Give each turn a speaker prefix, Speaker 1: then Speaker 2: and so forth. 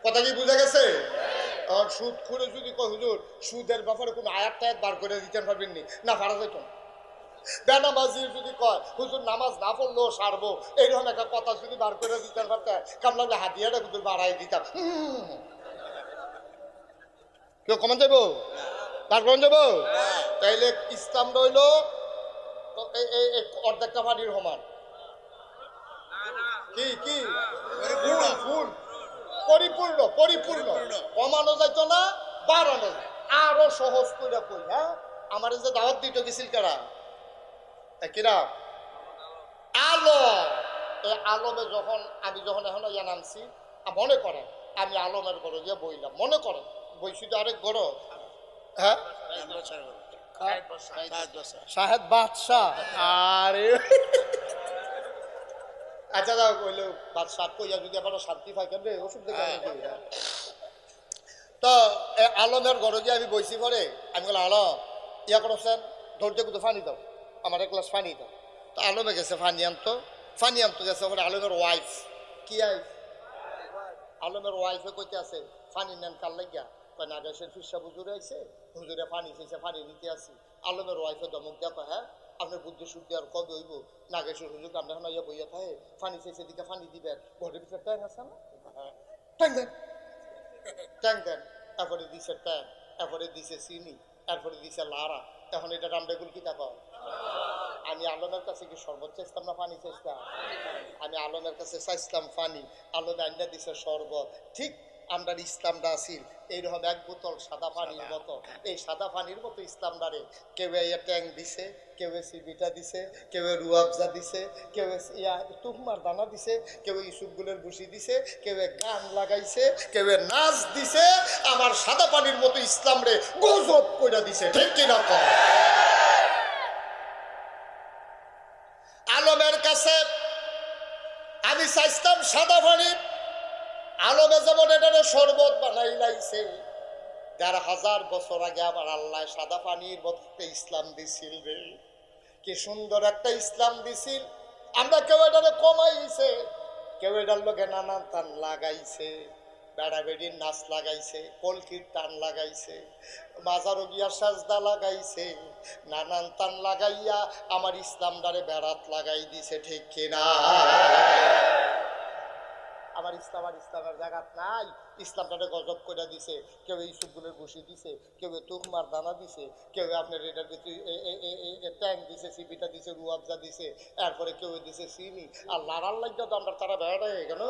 Speaker 1: কথা কি বুঝা গেছে? আর সুদ খুঁড়ে যদি কয় হুজুর সুদের ব্যাপারে কোনো আয়াত টায়াত বার করে দিতে পারবেন নি, না পারা যেত না। বেনামাজি যদি কয় হুজুর নামাজ না পড়লেও সারবো, এইরকম একটা কথা যদি বার করে দিতে পারতেন, কামলা হাতিয়াটা হুজুর বাড়াই দিতাম। কেউ কমান যাবো, বার কমান যাবো। তাইলে ইসলাম রইল অর্ধেকটা পানির সমান। কি কি ফুল ফুল পরিপূর্ণ পরিপূর্ণ, কমানো যাইতো না, বাড়ানো যায়। আরো সহজ করে কই, হ্যাঁ আমার যে দাওয়াত দিতে গেছিল কারা, কিরা আলো। এই আলমে যখন আমি যখন এখন ইয়া নামছি, মনে করেন আমি আলমের ঘরে গিয়ে বইলাম, মনে করেন বইছি তো আরেক ঘর, হ্যাঁ শাহেদ বাদশাহ। আরে আচ্ছা দাও কইলো বাদশাহ কইয়া যদি আবার শান্তি পাই কেন ওষুধ দেখে তো আলমের ঘরে গিয়ে আমি বইছি পরে আমি বললাম আলম ইয়া করছেন ধৈর্য কিন্তু ফানি দাও, আমার এক গ্লাস পানি দাও। তো আলমে গেছে ফানি আনতো গেছে পরে আলমের ওয়াইফ কি আলমের ওয়াইফে কইতে আছে ফানি নেন কাল লাগিয়া কয় নাগেশের ফিরসা হুজুরে আইছে, হুজুরে পানি চাইছে পানি নিতে আসি। আলমের ওয়াইফে দমক দেখো, হ্যাঁ আপনার বুদ্ধি শুদ্ধি আর কবে হইব, নাগেশের হুজুর আপনি এখন ইয়া বইয়া থাকে পানি চাইছে দিকে পানি দিবেন, ঘরের ভিতরে ট্যাং আছে না, ট্যাং দেন ট্যাং দেন। তারপরে দিছে ট্যাং, তারপরে দিছে চিনি, তারপরে দিছে লাড়া। এখন এটা রামবেগুল কি দেখো, আমি আলমের কাছে কি শরবত চাইছিলাম না পানি চাইছিলাম? আমি আলমের কাছে চাইছিলাম পানি, আলমে আন্ডা দিছে শরবত। ঠিক আমরা ইসলামটা আসিল এইরকম এক বোতল সাদা পানির মতো, এই সাদা পানির মতো ইসলামটারে কেউ ইয়া ট্যাং দিছে, কেউ সিবিটা দিছে, কেউ রুয়াবজা দিছে, কেউ ইয়া তুকমার দানা দিছে, কেউ ইসুফগুলের বসি দিছে, কেউ গান লাগাইছে, কেউ নাচ দিছে। আমার সাদা পানির মতো ইসলাম রে গজব কইরা দিছে, ঠিক কিনা কর? আলমের কাছে আমি চাইছিলাম সাদা পানি, আলমে যেমন এটারে শরবত বানাই লাইছে। ১,৫০০ বছর আগে আমার আল্লাহ সাদা পানির মধ্যে ইসলাম দিছিল রে, কি সুন্দর একটা ইসলাম দিছিল। আমরা কেউ এটারে কমাইছে, কেউ এটার লোকে নানান টান লাগাইছে, বেড়া বেড়ির নাচ লাগাইছে, কলকির টান লাগাইছে, মাজারও গিয়া সাজদা লাগাইছে, নানান টান লাগাইয়া আমার ইসলামটারে বেড়াত লাগাই দিছে, ঠিক কিনা? আমার ইসলাম আর ইসলামের জায়গাত নাই, ইসলামটাকে গজব করে দিছে। কেউ ইসুফগুলের বসি দিছে, কেউ তুকমার দানা দিছে, কেউ আপনার এটার ভিতরে ট্যাং দিছে, সিপিটা দিছে, রুয়াবজা দিছে, এরপরে কেউ দিছে চিনি আর লাড়ার লাগিয়া তো আমরা তারা বেড়াটা কেন।